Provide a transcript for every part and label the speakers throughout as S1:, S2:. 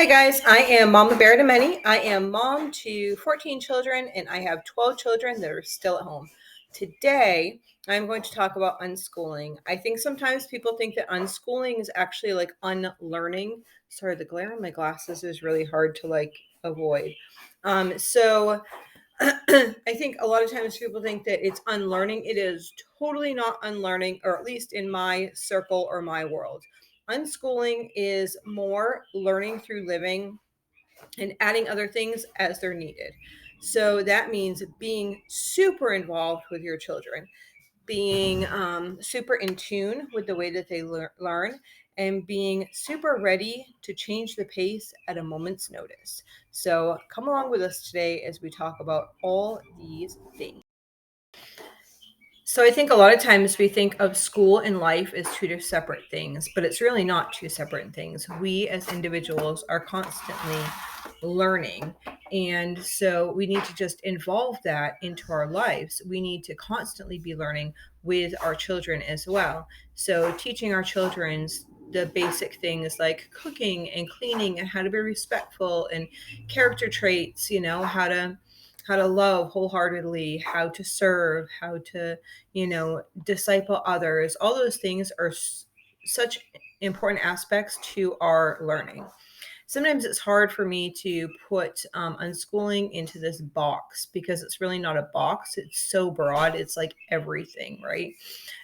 S1: Hi guys, I am Mama Bear to Many. I am mom to 14 children and I have 12 children that are still at home. Today, I'm going to talk about unschooling. I think sometimes people think that unschooling is actually like unlearning. Sorry, the glare on my glasses is really hard to avoid. So I think a lot of times people think that it's unlearning. It is totally not unlearning, or at least in my circle or my world. Unschooling is more learning through living and adding other things as they're needed. So that means being super involved with your children, being super in tune with the way that they learn, and being super ready to change the pace at a moment's notice. So come along with us today as we talk about all these things. So I think a lot of times we think of school and life as two separate things, but it's really not two separate things. We as individuals are constantly learning. And so we need to just involve that into our lives. We need to constantly be learning with our children as well. So teaching our children the basic things like cooking and cleaning and how to be respectful and character traits, how to love wholeheartedly, how to serve, how to disciple others. All those things are such important aspects to our learning. Sometimes it's hard for me to put unschooling into this box because it's really not a box. It's so broad. It's like everything, right?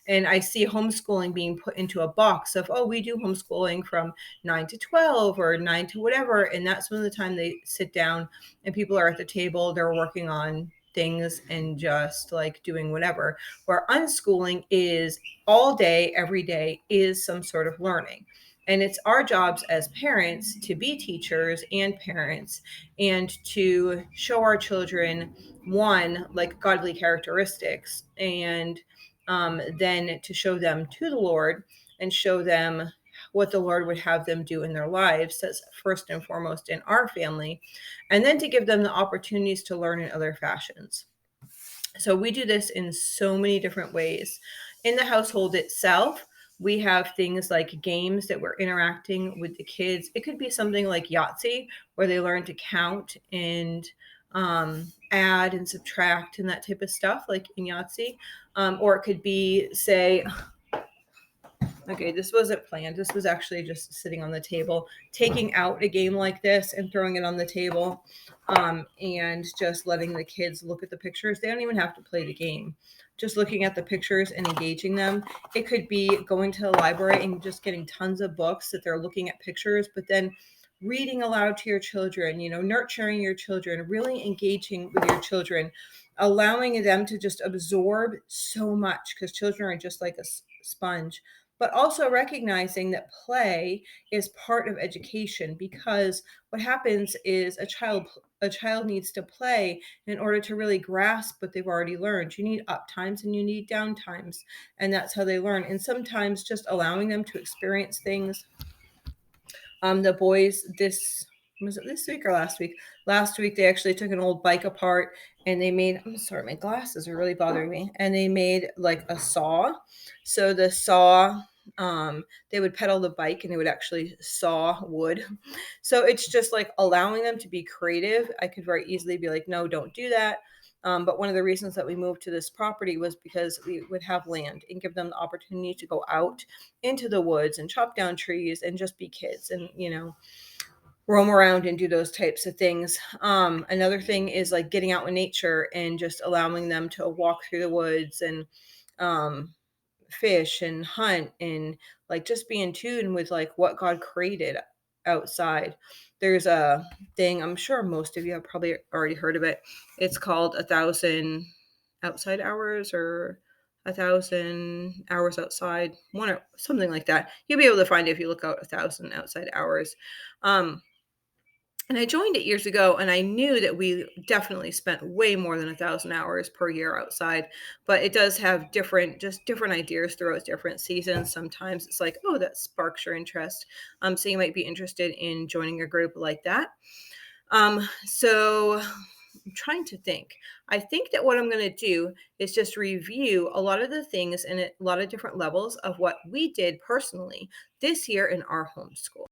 S1: And I see homeschooling being put into a box of, oh, we do homeschooling from 9 to 12 or 9 to whatever. And that's when the time they sit down and people are at the table, they're working on things and just like doing whatever. Where unschooling is all day, every day is some sort of learning. And it's our jobs as parents to be teachers and parents and to show our children, one, like godly characteristics, and then to show them to the Lord and show them what the Lord would have them do in their lives. That's first and foremost in our family. And then to give them the opportunities to learn in other fashions. So we do this in so many different ways. In the household itself, we have things like games that we're interacting with the kids. It could be something like Yahtzee, where they learn to count and add and subtract and that type of stuff, like in Yahtzee. Or it could be, say, okay, this wasn't planned. This was actually just sitting on the table, taking out a game like this and throwing it on the table, and just letting the kids look at the pictures. They don't even have to play the game. Just looking at the pictures and engaging them. It could be going to the library and just getting tons of books that they're looking at pictures, but then reading aloud to your children, nurturing your children, really engaging with your children, allowing them to just absorb so much because children are just like a sponge, but also recognizing that play is part of education, because what happens is a child needs to play in order to really grasp what they've already learned. You need up times and you need down times, and that's how they learn. And sometimes just allowing them to experience things. The boys, this was it this week or last week? Last week they actually took an old bike apart and they made, I'm sorry, my glasses are really bothering me. And they made like a saw. So the saw, they would pedal the bike and they would actually saw wood. So it's just like allowing them to be creative. I could very easily be like, no, don't do that. But one of the reasons that we moved to this property was because we would have land and give them the opportunity to go out into the woods and chop down trees and just be kids and, roam around and do those types of things. Another thing is like getting out in nature and just allowing them to walk through the woods and um, fish and hunt and like just be in tune with like what God created outside. There's a thing, I'm sure most of you have probably already heard of it. It's called 1,000 outside hours or 1,000 hours outside, one or something like that. You'll be able to find it if you look out 1,000 outside hours. And I joined it years ago, and I knew that we definitely spent way more than 1,000 hours per year outside. But it does have different ideas throughout different seasons. Sometimes it's like, oh, that sparks your interest. So you might be interested in joining a group like that. So I'm trying to think. I think that what I'm going to do is just review a lot of the things and a lot of different levels of what we did personally this year in our homeschool.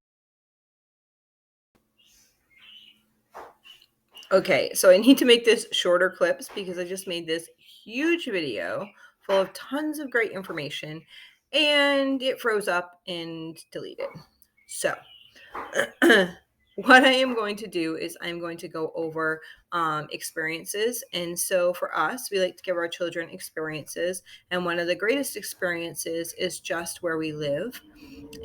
S1: Okay, so I need to make this shorter clips because I just made this huge video full of tons of great information and it froze up and deleted. So what I am going to do is I'm going to go over experiences. And so for us, we like to give our children experiences. And one of the greatest experiences is just where we live.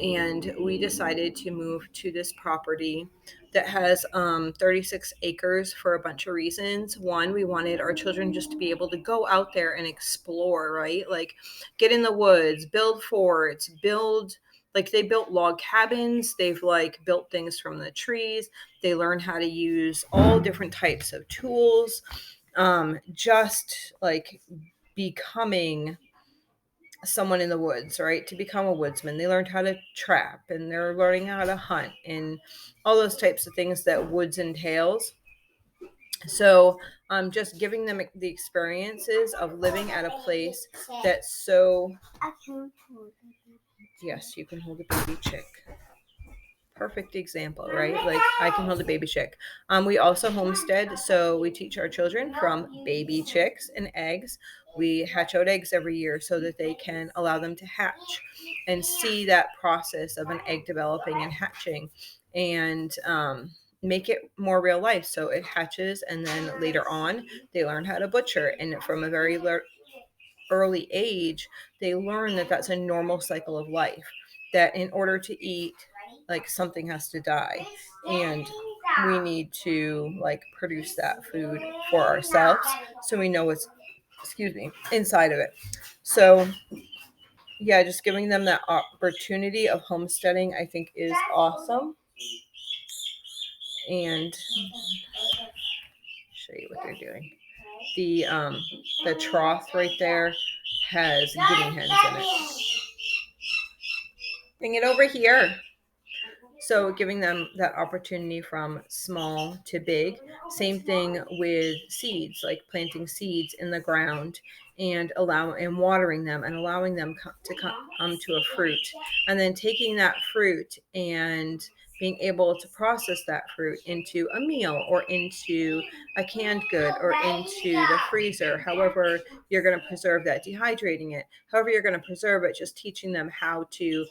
S1: And we decided to move to this property that has 36 acres for a bunch of reasons. One, we wanted our children just to be able to go out there and explore, right? Like get in the woods, build forts, build, like they built log cabins. They've like built things from the trees. They learn how to use all different types of tools. Just like becoming someone in the woods, right? To become a woodsman. They learned how to trap and they're learning how to hunt and all those types of things that woods entails. So just giving them the experiences of living at a place that's so. Yes, you can hold a baby chick. Perfect example, right? Like I can hold a baby chick. We also homestead, so we teach our children from baby chicks and eggs. We hatch out eggs every year so that they can allow them to hatch and see that process of an egg developing and hatching and make it more real life. So it hatches and then later on they learn how to butcher. And from a very early age, they learn that that's a normal cycle of life, that in order to eat, like something has to die. And we need to like produce that food for ourselves so we know what's, excuse me, inside of it. So yeah, just giving them that opportunity of homesteading, I think is awesome. And show you what they're doing. The trough right there has guinea hens in it. Bring it over here. So giving them that opportunity from small to big. Same thing with seeds, like planting seeds in the ground and watering them and allowing them to come to a fruit, and then taking that fruit and being able to process that fruit into a meal or into a canned good or into the freezer. However you're going to preserve that, dehydrating it, however you're going to preserve it, just teaching them how to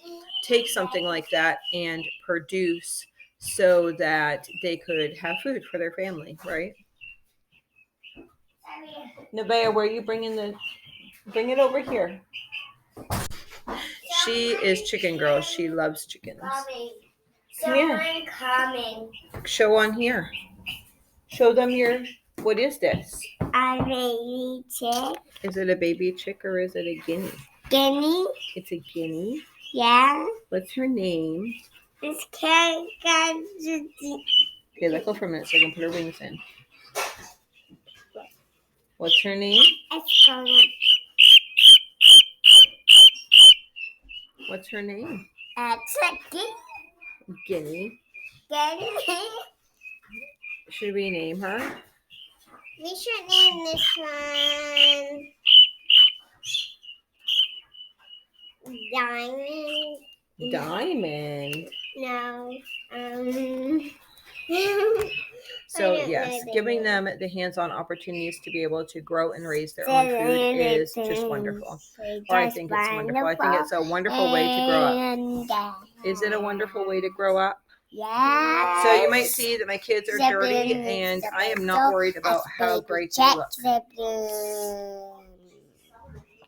S1: take something like that and produce so that they could have food for their family, right? Nevaeh, where are you bring it over here? She is chicken girl. She loves chickens. Come here. Coming. Show on here. Show them what is this? A baby chick. Is it a baby chick or is it a guinea? Guinea. It's a guinea? Yeah. What's her name? It's Carrie. Okay, let go for a minute so I can put her wings in. What's her name? It's Gonna. What's her name? It's a Guinea. Guinea. Should we name her? We should name this one Diamond. Diamond? No. So yes, giving them the hands-on opportunities to be able to grow and raise their own food is just wonderful. Or I think it's wonderful. I think it's a wonderful way to grow up. Is it a wonderful way to grow up? Yeah. So you might see that my kids are dirty, and I am not worried about how great they look.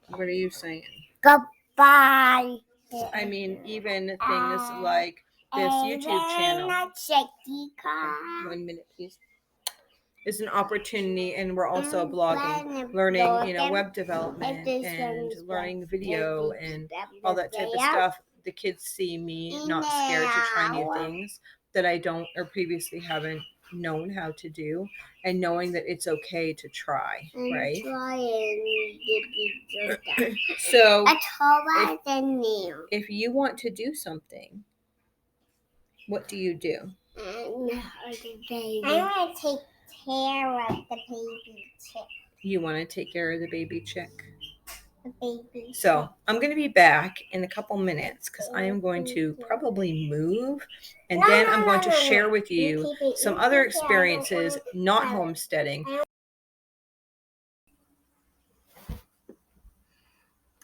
S1: What are you saying? Goodbye. I mean, even things like this YouTube channel. 1 minute, please. Is an opportunity, and we're also blogging, learning, web development and learning video and all that type of stuff. The kids see me not scared to try new things that I don't or previously haven't known how to do, and knowing that it's okay to try, right? So if you want to do something, what do you do? I want to take care of the baby chick. You want to take care of the baby chick? So I'm going to be back in a couple minutes because I am going to probably move, and then I'm going to share with you some other experiences not homesteading.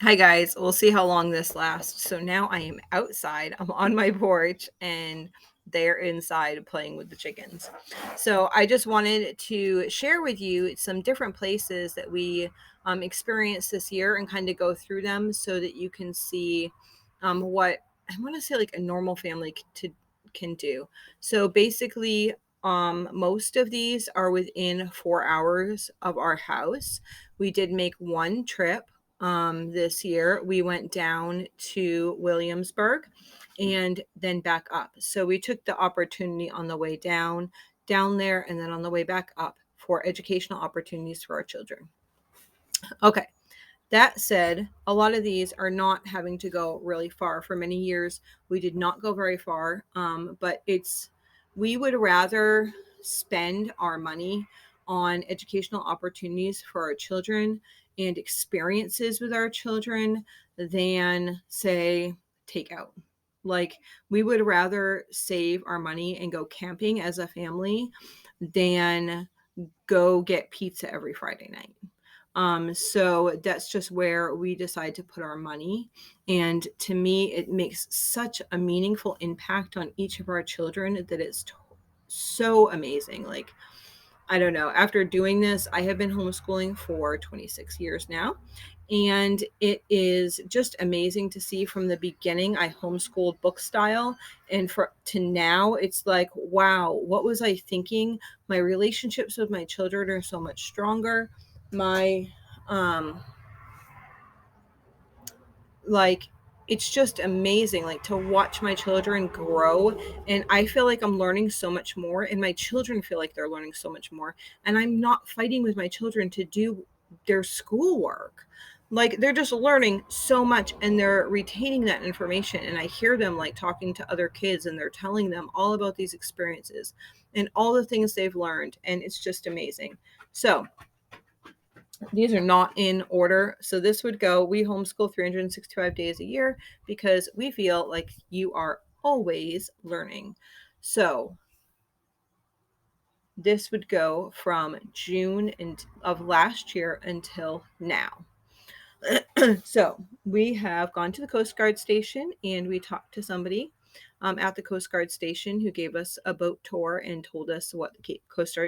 S1: Hi guys, we'll see how long this lasts. So now I am outside, I'm on my porch, and they're inside playing with the chickens. So I just wanted to share with you some different places that we experienced this year and kind of go through them so that you can see what I want to say like a normal family can do. So basically, most of these are within 4 hours of our house. We did make one trip this year. We went down to Williamsburg and then back up. So we took the opportunity on the way down there, and then on the way back up for educational opportunities for our children. Okay. That said, a lot of these are not having to go really far. For many years, we did not go very far, but we would rather spend our money on educational opportunities for our children and experiences with our children than, say, takeout. Like, we would rather save our money and go camping as a family than go get pizza every Friday night. So that's just where we decide to put our money. And to me, it makes such a meaningful impact on each of our children that it's so amazing. Like, I don't know. After doing this, I have been homeschooling for 26 years now. And it is just amazing to see from the beginning. I homeschooled book style. And to now, it's like, wow, what was I thinking? My relationships with my children are so much stronger. My, like, it's just amazing, like, to watch my children grow, and I feel like I'm learning so much more, and my children feel like they're learning so much more, and I'm not fighting with my children to do their schoolwork. Like, they're just learning so much, and they're retaining that information, and I hear them like talking to other kids, and they're telling them all about these experiences and all the things they've learned, and it's just amazing. So these are not in order. So this would go, we homeschool 365 days a year because we feel like you are always learning. So this would go from June of last year until now. So we have gone to the Coast Guard station and we talked to somebody at the Coast Guard station who gave us a boat tour and told us what the Coast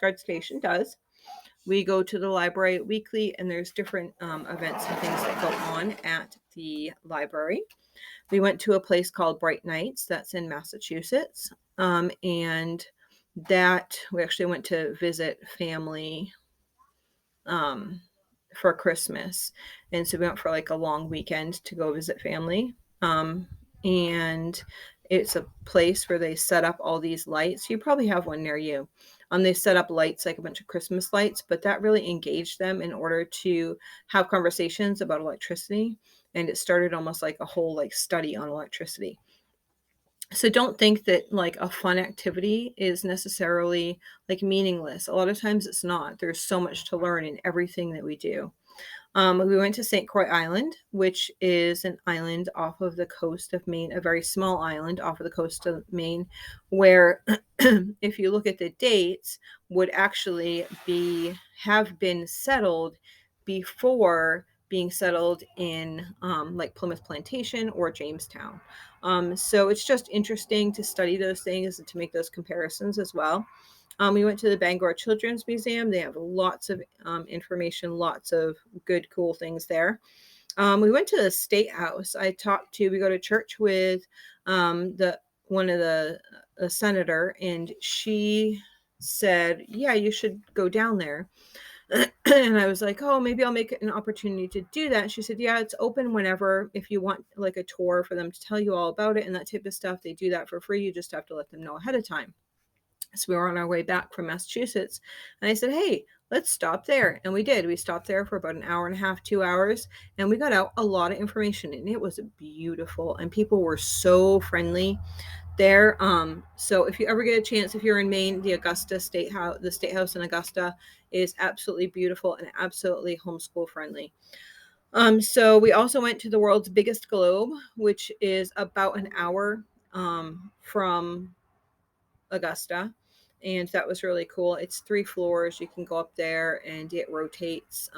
S1: Guard station does. We go to the library weekly, and there's different events and things that go on at the library. We went to a place called Bright Nights that's in Massachusetts, and that we actually went to visit family for Christmas, and so we went for like a long weekend to go visit family. And it's a place where they set up all these lights. You probably have one near you. They set up lights, like a bunch of Christmas lights, but that really engaged them in order to have conversations about electricity. And it started almost like a whole like study on electricity. So don't think that like a fun activity is necessarily like meaningless. A lot of times it's not. There's so much to learn in everything that we do. We went to St. Croix Island, which is an island off of the coast of Maine, a very small island off of the coast of Maine, where if you look at the dates, would actually have been settled before being settled in like Plymouth Plantation or Jamestown. So it's just interesting to study those things and to make those comparisons as well. We went to the Bangor Children's Museum. They have lots of information, lots of good, cool things there. We went to the State House. We go to church with one of the senator, and she said, yeah, you should go down there. And I was like, oh, maybe I'll make it an opportunity to do that. She said, yeah, it's open whenever, if you want like a tour for them to tell you all about it and that type of stuff. They do that for free. You just have to let them know ahead of time. So we were on our way back from Massachusetts, and I said, hey, let's stop there. And we did. We stopped there for about an hour and a half, 2 hours, and we got out a lot of information, and it was beautiful, and people were so friendly there. So if you ever get a chance, if you're in Maine, the State House in Augusta is absolutely beautiful and absolutely homeschool friendly. So we also went to the world's biggest globe, which is about an hour from Augusta. And that was really cool. It's 3 floors. You can go up there and it rotates.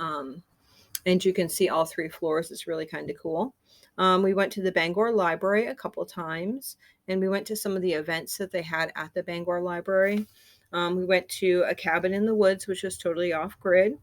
S1: And you can see all 3 floors. It's really kind of cool. We went to the Bangor Library a couple times, and we went to some of the events that they had at the Bangor Library. We went to a cabin in the woods, which was totally off grid.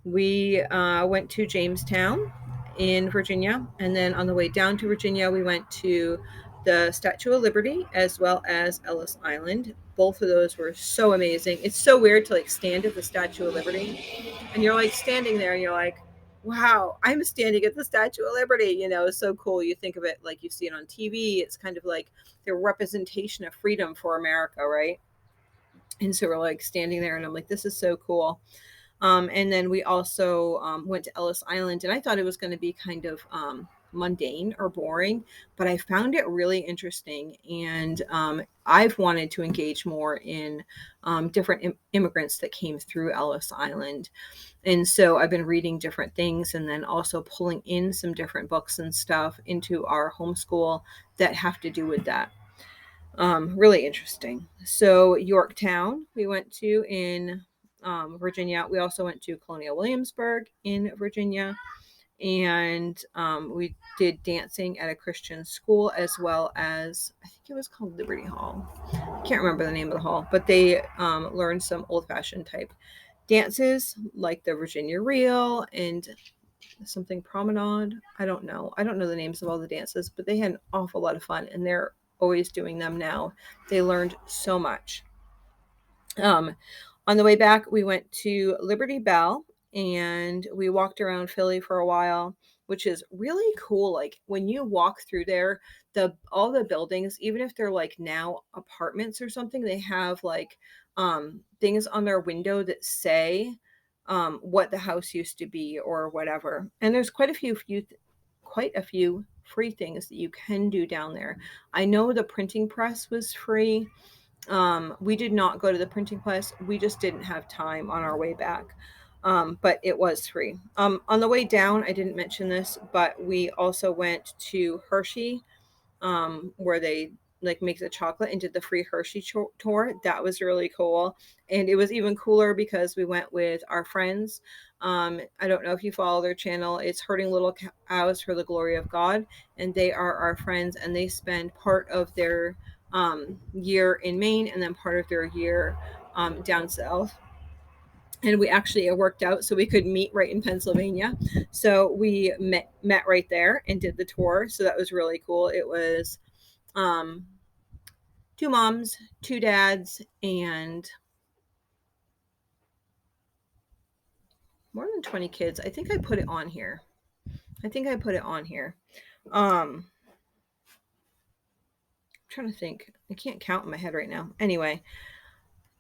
S1: We went to Jamestown in Virginia, and then on the way down to Virginia, we went to the Statue of Liberty as well as Ellis Island. Both of those were so amazing. It's so weird to like stand at the Statue of Liberty and you're like standing there and you're like, wow, I'm standing at the Statue of Liberty. It's so cool. You think of it like you see it on TV. It's kind of like the representation of freedom for America, right? And so we're like standing there and I'm like, this is so cool. And then we also went to Ellis Island, and I thought it was going to be kind of mundane or boring, but I found it really interesting. And I've wanted to engage more in different immigrants that came through Ellis Island. And so I've been reading different things and then also pulling in some different books and stuff into our homeschool that have to do with that. Really interesting. So Yorktown, we went to in Virginia. We also went to Colonial Williamsburg in Virginia, and we did dancing at a Christian school as well as I think it was called Liberty Hall. I can't remember the name of the hall, but they learned some old-fashioned type dances like the Virginia Reel and something promenade. I don't know. I don't know the names of all the dances, but they had an awful lot of fun and they're always doing them now. They learned so much. Um, on the way back, we went to Liberty Bell and we walked around Philly for a while, which is really cool. Like when you walk through there, the all the buildings, even if they're like now apartments or something, they have like things on their window that say what the house used to be or whatever. And there's quite a few free things that you can do down there. I know the printing press was free. We did not go to the printing press. We just didn't have time on our way back. But it was free. On the way down, I didn't mention this, but we also went to Hershey, where they like make the chocolate and did the free Hershey tour. That was really cool. And it was even cooler because we went with our friends. I don't know if you follow their channel. It's Hurting Little Cows for the Glory of God. And they are our friends and they spend part of their year in Maine and then part of their year down south. And we actually it worked out so we could meet right in Pennsylvania. So we met right there and did the tour. So that was really cool. It was um, two moms, two dads, and more than 20 kids. I think I put it on here. I'm trying to think. I can't count in my head right now. Anyway,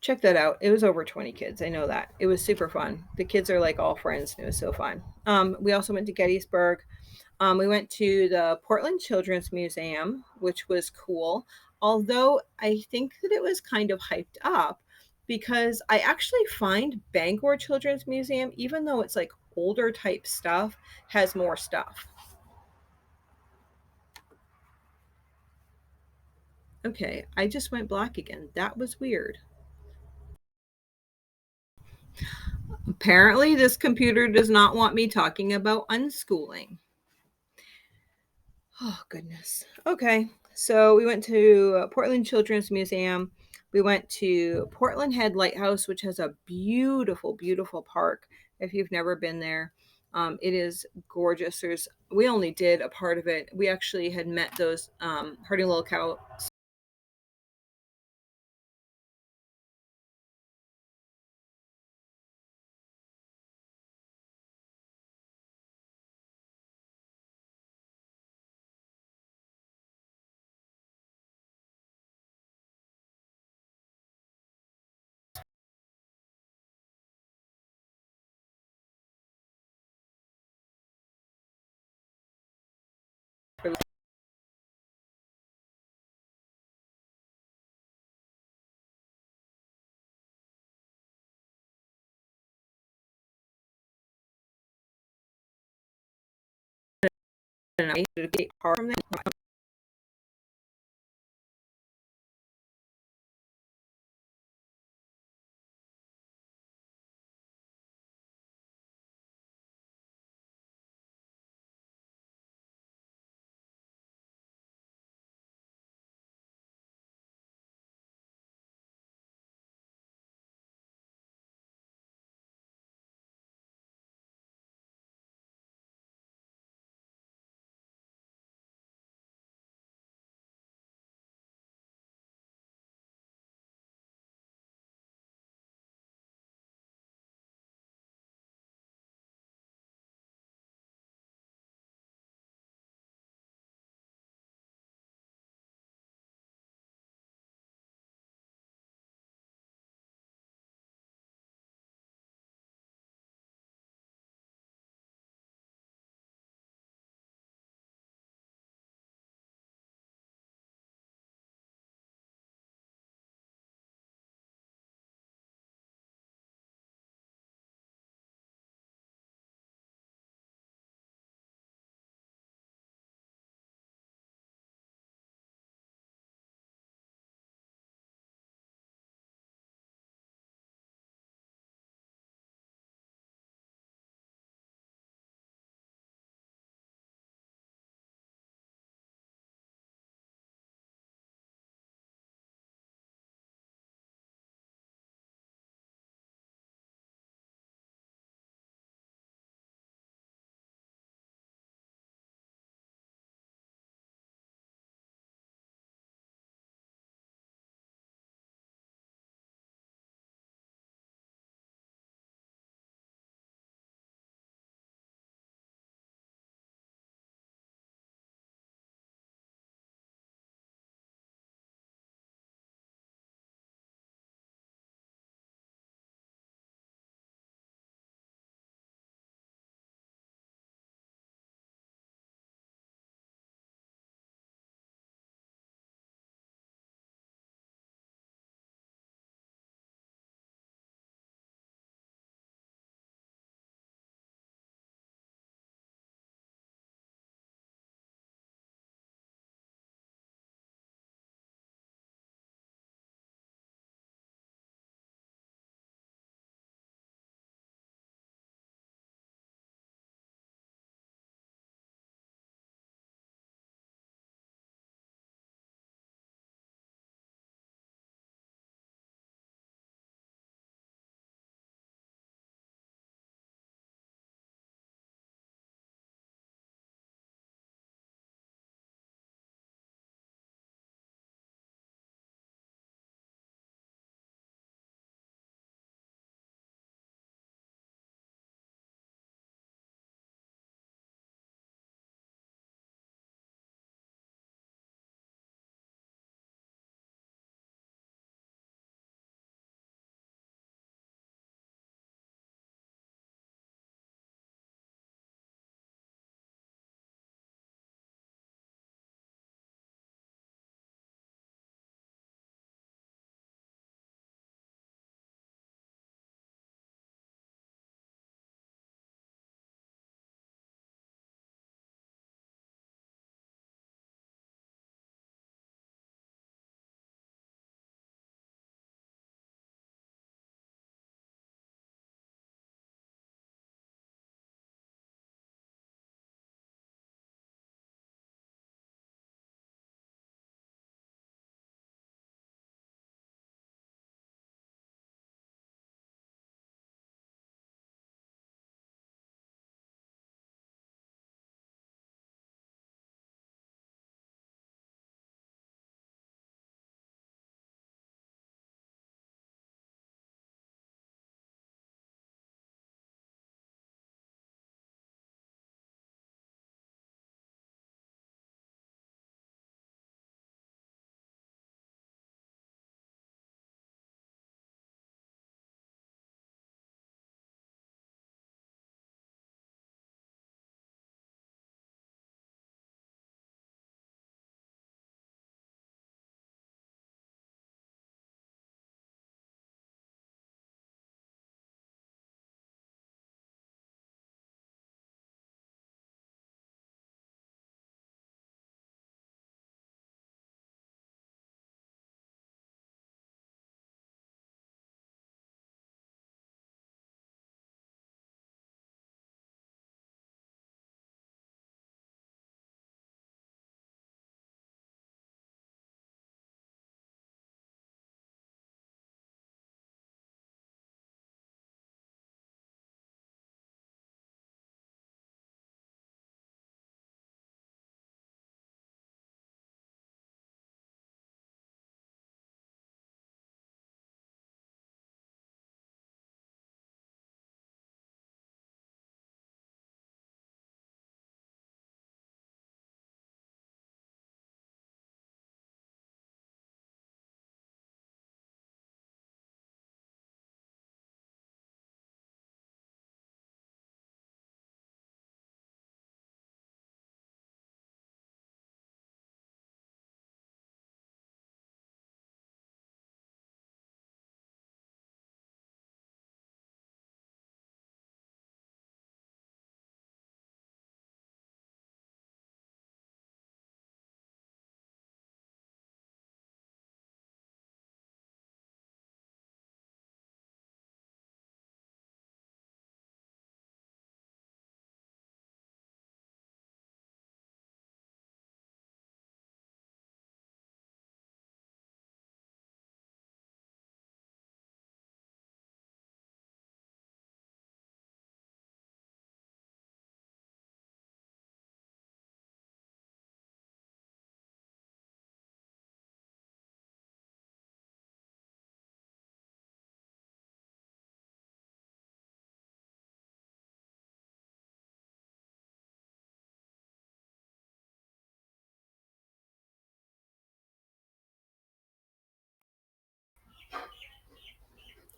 S1: check that out. It was over 20 kids. I know that. It was super fun. The kids are like all friends. And it was so fun. We also went to Gettysburg. We went to the Portland Children's Museum, which was cool. Although I think that it was kind of hyped up because I actually find Bangor Children's Museum, even though it's like older type stuff, has more stuff. Okay, I just went black again. That was weird. Apparently, this computer does not want me talking about unschooling. Oh, goodness. Okay. So we went to Portland Children's Museum. We went to Portland Head Lighthouse, which has a beautiful, beautiful park. If you've never been there, it is gorgeous. We only did a part of it. We actually had met those hurting little cow. and I to get hard from that.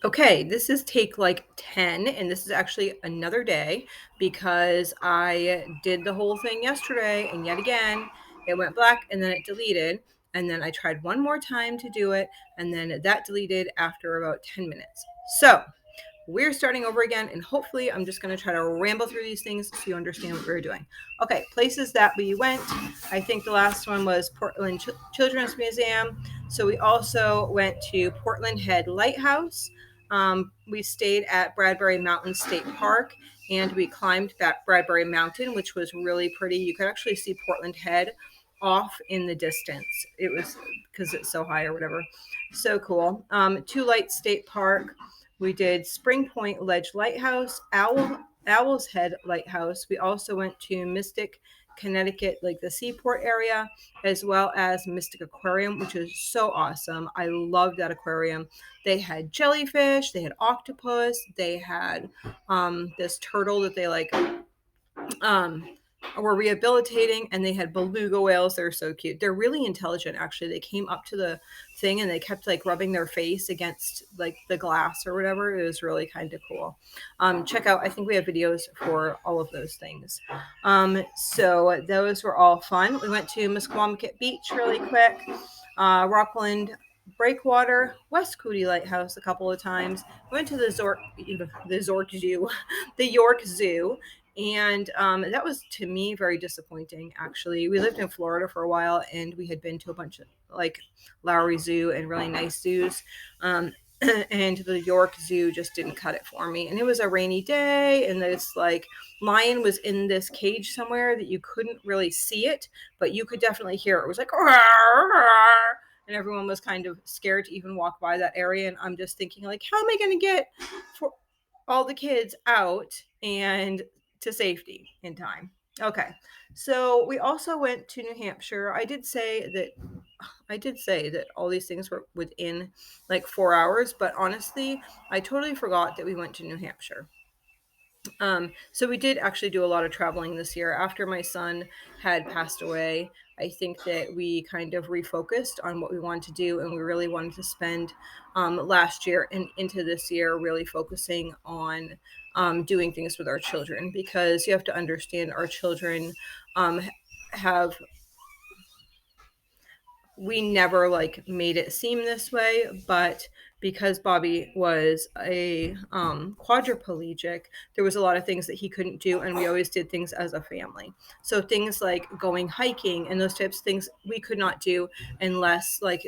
S1: Okay, this is take like 10, and this is actually another day because I did the whole thing yesterday, and yet again, it went black and then it deleted. And then I tried one more time to do it, and then that deleted after about 10 minutes. So we're starting over again, and hopefully I'm just going to try to ramble through these things so you understand what we're doing. Okay, places that we went. I think the last one was Portland Children's Museum. So we also went to Portland Head Lighthouse. We stayed at Bradbury Mountain State Park, and we climbed that Bradbury Mountain, which was really pretty. You could actually see Portland Head off in the distance. It was because it's so high or whatever. So cool. Two Light State Park. We did Spring Point Ledge Lighthouse, Owl's Head Lighthouse. We also went to Mystic, Connecticut, like the seaport area, as well as Mystic Aquarium, which is so awesome. I love that aquarium. They had jellyfish, they had octopus, they had this turtle that they like um, were rehabilitating, and they had beluga whales. They're so cute. They're really intelligent, actually. They came up to the thing and they kept like rubbing their face against like the glass or whatever. It was really kind of cool. Check out, I think we have videos for all of those things. So those were all fun. We went to Musqueamcket Beach really quick, Rockland Breakwater, West Coody Lighthouse a couple of times. We went to the Zork Zoo, the York Zoo, and that was, to me, very disappointing, actually. We lived in Florida for a while, and we had been to a bunch of like Lowry Zoo and really nice zoos. And the York Zoo just didn't cut it for me. And it was a rainy day, and this like lion was in this cage somewhere that you couldn't really see it, but you could definitely hear it. It was like, "Rawr, rawr," and everyone was kind of scared to even walk by that area. And I'm just thinking, like, how am I going to get for all the kids out and to safety in time? Okay, so we also went to New Hampshire. I did say that all these things were within like 4 hours, but honestly, I totally forgot that we went to New Hampshire. So we did actually do a lot of traveling this year. After my son had passed away, I think that we kind of refocused on what we wanted to do, and we really wanted to spend last year and into this year really focusing on doing things with our children, because you have to understand our children um, have we never like made it seem this way, but because Bobby was a quadriplegic, there was a lot of things that he couldn't do, and we always did things as a family. So things like going hiking and those types of things we could not do unless like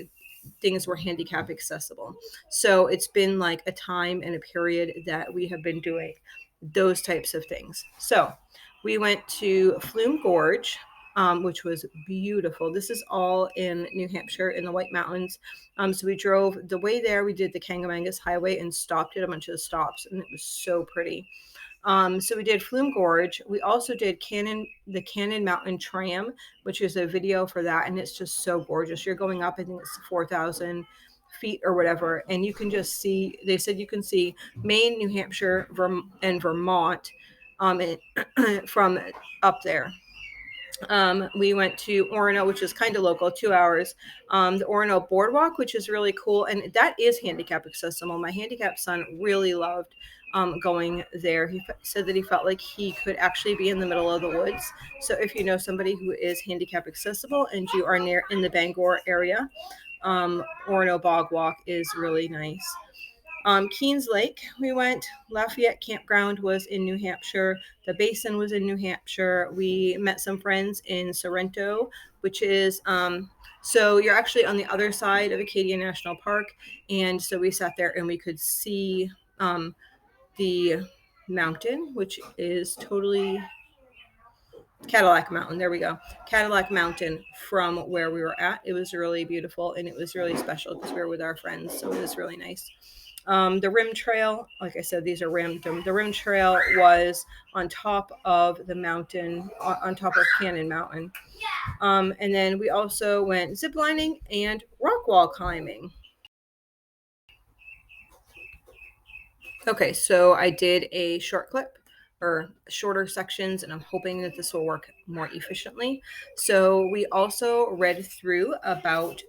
S1: things were handicap accessible. So it's been like a time and a period that we have been doing those types of things. So we went to Flume Gorge, which was beautiful. This is all in New Hampshire in the White Mountains. So we drove the way there. We did the Kangamangas Highway and stopped at a bunch of the stops, and it was so pretty. So we did Flume Gorge. We also did the Cannon Mountain Tram, which is a video for that, and it's just so gorgeous. You're going up, I think it's 4,000 feet or whatever, and you can just see. They said you can see Maine, New Hampshire, and Vermont, from up there. We went to Orono, which is kind of local, 2 hours. The Orono Boardwalk, which is really cool, and that is handicap accessible. My handicapped son really loved going there. He said that he felt like he could actually be in the middle of the woods. So if you know somebody who is handicap accessible and you are near in the Bangor area, Orono Bog Walk is really nice. Keens Lake, we went. Lafayette Campground was in New Hampshire. The Basin was in New Hampshire. We met some friends in Sorrento, which is so you're actually on the other side of Acadia National Park. And so we sat there and we could see the mountain, which is totally Cadillac Mountain. There we go. Cadillac Mountain from where we were at. It was really beautiful, and it was really special because we were with our friends. So it was really nice. The Rim Trail, like I said, these are random. The Rim Trail was on top of the mountain, on top of Cannon Mountain. And then we also went ziplining and rock wall climbing. Okay, so I did a short clip or shorter sections, and I'm hoping that this will work more efficiently. So we also read through about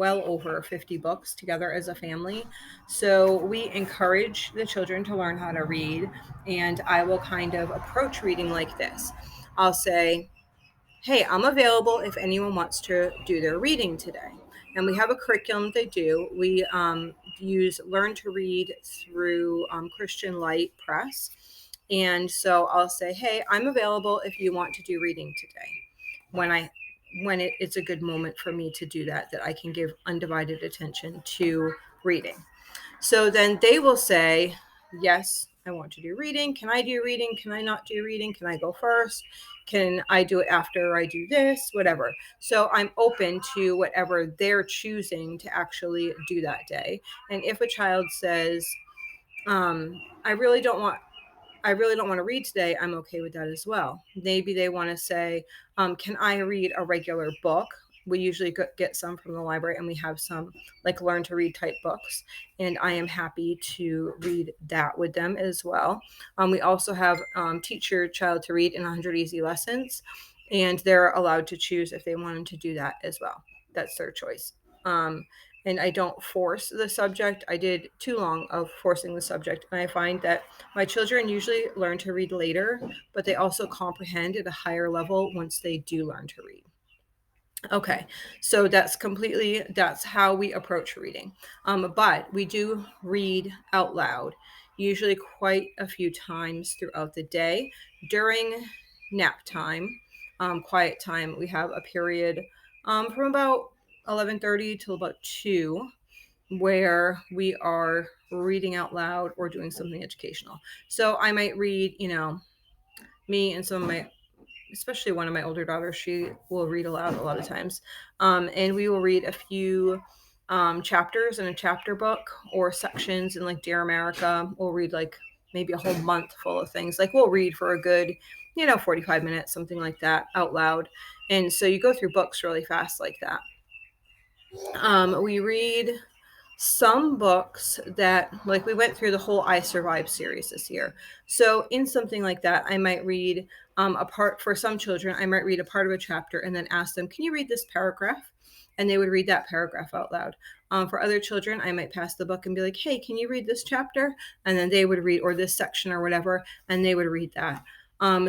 S1: well over 50 books together as a family. So we encourage the children to learn how to read, and I will kind of approach reading like this. I'll say, hey, I'm available if anyone wants to do their reading today. And we have a curriculum they do. We use Learn to Read through Christian Light Press. And so I'll say, hey, I'm available if you want to do reading today. When it's a good moment for me to do that I can give undivided attention to reading. So then they will say, yes, I want to do reading. Can I do reading? Can I not do reading? Can I go first? Can I do it after I do this? Whatever. So I'm open to whatever they're choosing to actually do that day. And if a child says, I really don't want to read today, I'm okay with that as well. Maybe they want to say, can I read a regular book? We usually get some from the library, and we have some like Learn to Read type books, and I am happy to read that with them as well. We also have Teach Your Child to Read in 100 Easy Lessons, and they're allowed to choose if they wanted to do that as well. That's their choice. And I don't force the subject. I did too long of forcing the subject, and I find that my children usually learn to read later, but they also comprehend at a higher level once they do learn to read. Okay, so that's how we approach reading. But we do read out loud, usually quite a few times throughout the day. During nap time, quiet time, we have a period from about 11:30 till about 2 where we are reading out loud or doing something educational. So I might read, me and some of my, especially one of my older daughters, she will read aloud a lot of times. And we will read a few chapters in a chapter book or sections in like Dear America. We'll read like maybe a whole month full of things. Like we'll read for a good, 45 minutes, something like that out loud. And so you go through books really fast like that. We read some books that, like, we went through the whole I Survive series this year. So in something like that, I might read a part. For some children, I might read a part of a chapter and then ask them, can you read this paragraph? And they would read that paragraph out loud. For other children, I might pass the book and be like, hey, can you read this chapter? And then they would read, or this section or whatever, and they would read that.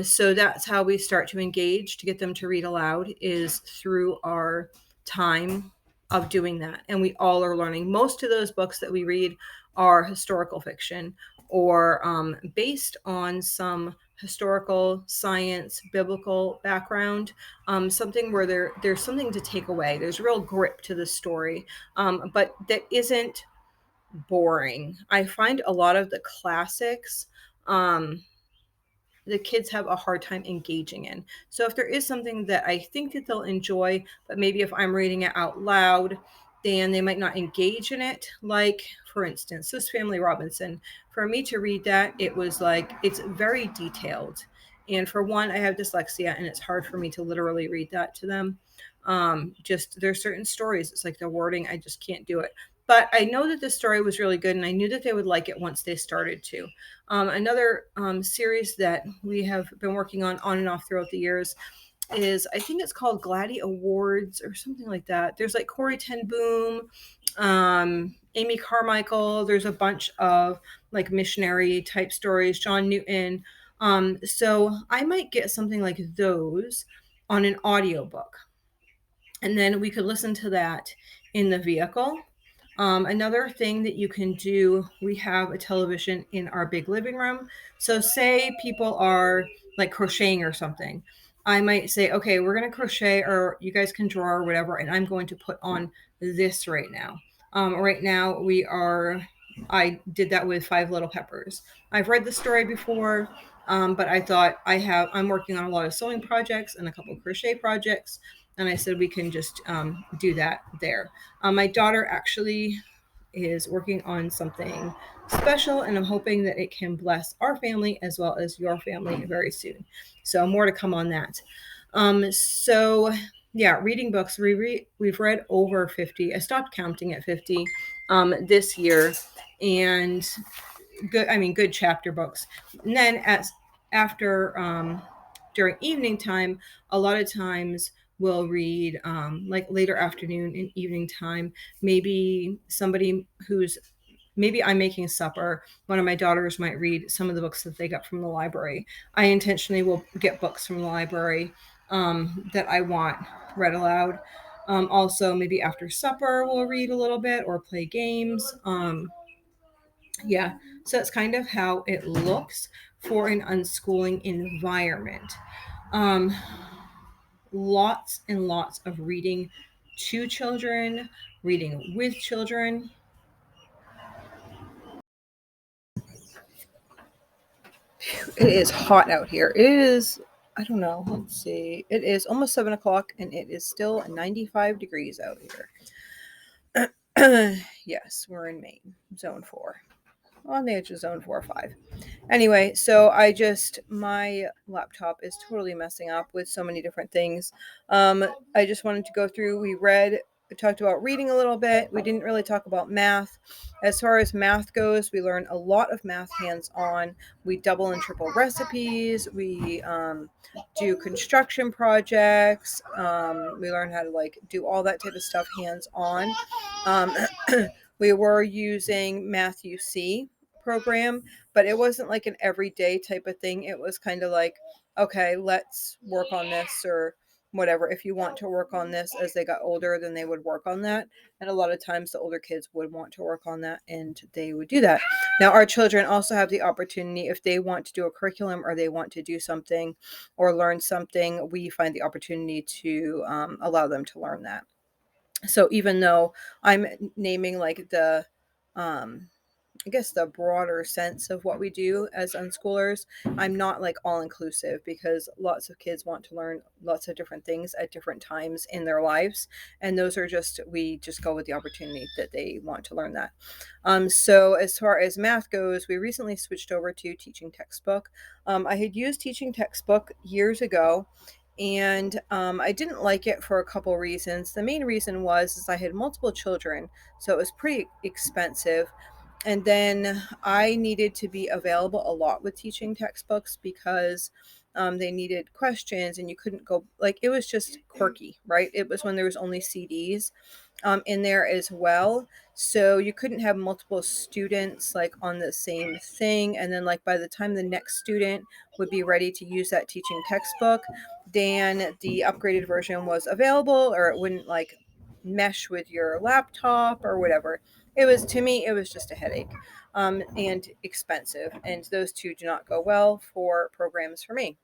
S1: So that's how we start to engage to get them to read aloud, is through our time of doing that. And we all are learning. Most of those books that we read are historical fiction, or based on some historical science, biblical background, something where there's something to take away. There's real grip to the story, but that isn't boring. I find a lot of the classics, the kids have a hard time engaging in. So if there is something that I think that they'll enjoy, but maybe if I'm reading it out loud, then they might not engage in it. Like, for instance, Swiss Family Robinson. For me to read that, it was like, it's very detailed. And for one, I have dyslexia, and it's hard for me to literally read that to them. Just there's certain stories, it's like the wording, I just can't do it. But I know that the story was really good, and I knew that they would like it once they started to. Another series that we have been working on and off throughout the years is, I think it's called Gladdy Awards or something like that. There's like Corey Ten Boom, Amy Carmichael. There's a bunch of like missionary type stories, John Newton. So I might get something like those on an audiobook, and then we could listen to that in the vehicle. Another thing that you can do, we have a television in our big living room. So say people are like crocheting or something. I might say, okay, we're going to crochet, or you guys can draw or whatever, and I'm going to put on this right now. Right now I did that with Five Little Peppers. I've read the story before, but I thought I'm working on a lot of sewing projects and a couple of crochet projects. And I said, we can just do that there. My daughter actually is working on something special, and I'm hoping that it can bless our family as well as your family very soon. So more to come on that. So yeah, reading books. We've read over 50. I stopped counting at 50 this year, and good chapter books. And then after during evening time, a lot of times will read like later afternoon and evening time. Maybe somebody who's maybe I'm making supper. One of my daughters might read some of the books that they got from the library. I intentionally will get books from the library that I want read aloud. Also, maybe after supper, we'll read a little bit or play games. Yeah, so that's kind of how it looks for an unschooling environment. Um, Lots and lots of reading to children, reading with children. It is hot out here. It is, I don't know, let's see. It is almost 7 o'clock and it is still 95 degrees out here. Yes, we're in Maine, zone 4, on the edge of zone 4 or 5. Anyway, so my laptop is totally messing up with so many different things. I just wanted to go through, we talked about reading a little bit. We didn't really talk about math. As far as math goes, we learn a lot of math hands-on. We double and triple recipes. We do construction projects. We learn how to like do all that type of stuff hands-on. Um, we were using Math UC program, but it wasn't like an everyday type of thing. It was kind of like, okay, let's work on this or whatever. If you want to work on this as they got older, then they would work on that. And a lot of times the older kids would want to work on that and they would do that. Now, our children also have the opportunity, if they want to do a curriculum or they want to do something or learn something, we find the opportunity to allow them to learn that. So even though I'm naming like um, I guess the broader sense of what we do as unschoolers, I'm not like all inclusive because lots of kids want to learn lots of different things at different times in their lives. And those are we just go with the opportunity that they want to learn that. So as far as math goes, we recently switched over to teaching textbook. I had used teaching textbook years ago and I didn't like it for a couple reasons. The main reason is I had multiple children, so it was pretty expensive. And then I needed to be available a lot with teaching textbooks because they needed questions and you couldn't go, like, it was just quirky, right? It was when there was only CDs in there as well. So you couldn't have multiple students like on the same thing. And then like by the time the next student would be ready to use that teaching textbook, then the upgraded version was available or it wouldn't like mesh with your laptop or whatever. It was, to me, it was just a headache and expensive. And those two do not go well for programs for me.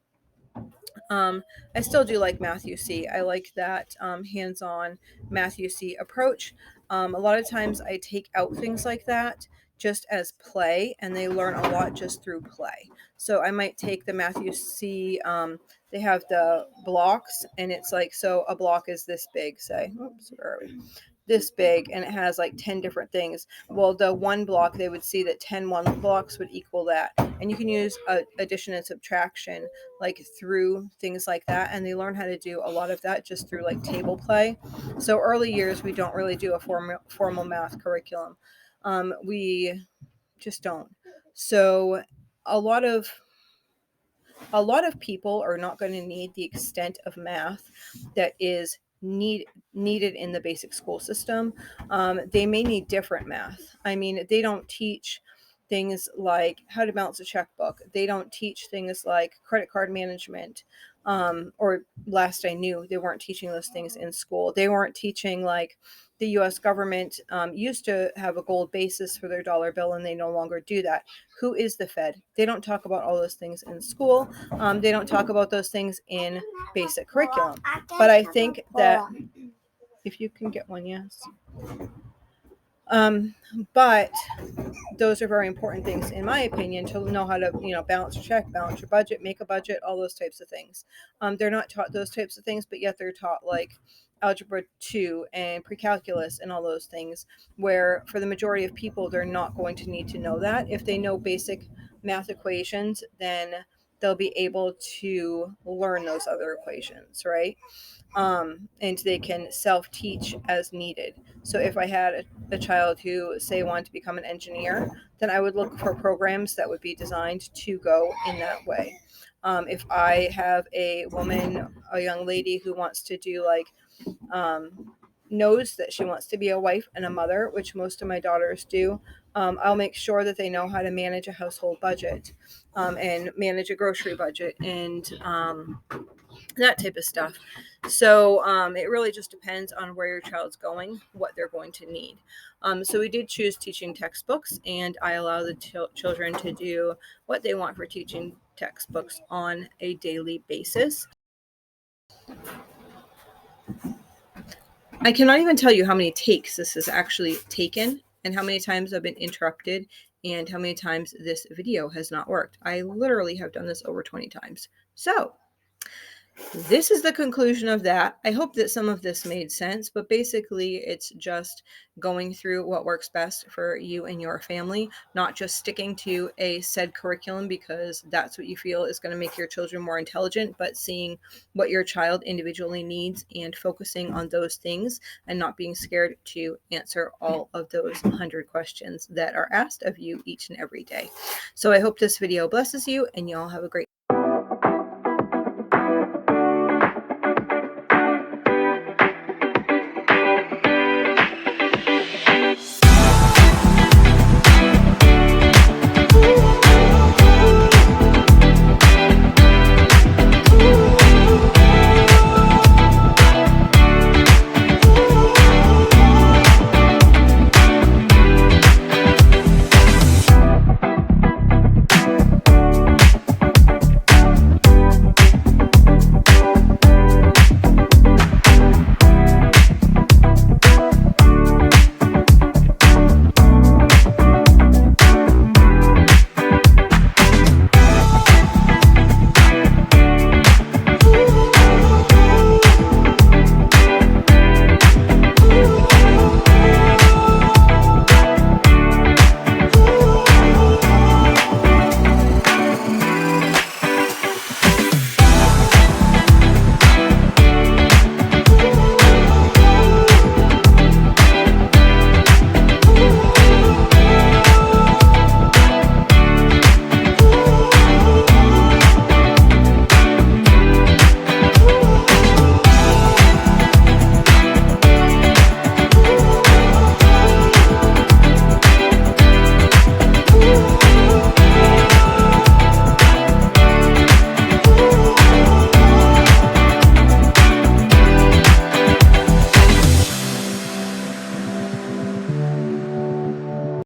S1: I still do like Matthew C. I like that hands-on Matthew C. approach. A lot of times I take out things like that just as play, and they learn a lot just through play. So I might take the Matthew C. They have the blocks, and it's like, so a block is this big, say. Oops, where are we? This big, and it has like 10 different things. Well, the one block, they would see that 10 blocks would equal that. And you can use addition and subtraction like through things like that. And they learn how to do a lot of that just through like table play. So early years, we don't really do a formal math curriculum. We just don't. So a lot of people are not going to need the extent of math that is needed in the basic school system. They may need different math. I mean, they don't teach things like how to balance a checkbook. They don't teach things like credit card management. Or last I knew, they weren't teaching those things in school. They weren't teaching like the U.S. government used to have a gold basis for their dollar bill, and they no longer do that. Who is the Fed? They don't talk about all those things in school. They don't talk about those things in basic curriculum. But I think that if you can get one, yes. But those are very important things, in my opinion, to know how to, balance your check, balance your budget, make a budget, all those types of things. They're not taught those types of things, but yet they're taught like algebra 2 and pre-calculus and all those things, where for the majority of people, they're not going to need to know that. If they know basic math equations, then they'll be able to learn those other equations, right? And they can self-teach as needed. So if I had a child who, say, wanted to become an engineer, then I would look for programs that would be designed to go in that way. If I have a young lady who wants to do knows that she wants to be a wife and a mother, which most of my daughters do, I'll make sure that they know how to manage a household budget, and manage a grocery budget, and that type of stuff. So it really just depends on where your child's going, what they're going to need. So we did choose teaching textbooks, and I allow the children to do what they want for teaching textbooks on a daily basis. I cannot even tell you how many takes this has actually taken, and how many times I've been interrupted, and how many times this video has not worked. I literally have done this over 20 times. So this is the conclusion of that. I hope that some of this made sense, but basically it's just going through what works best for you and your family, not just sticking to a said curriculum because that's what you feel is going to make your children more intelligent, but seeing what your child individually needs and focusing on those things, and not being scared to answer all of those 100 questions that are asked of you each and every day. So I hope this video blesses you, and you all have a great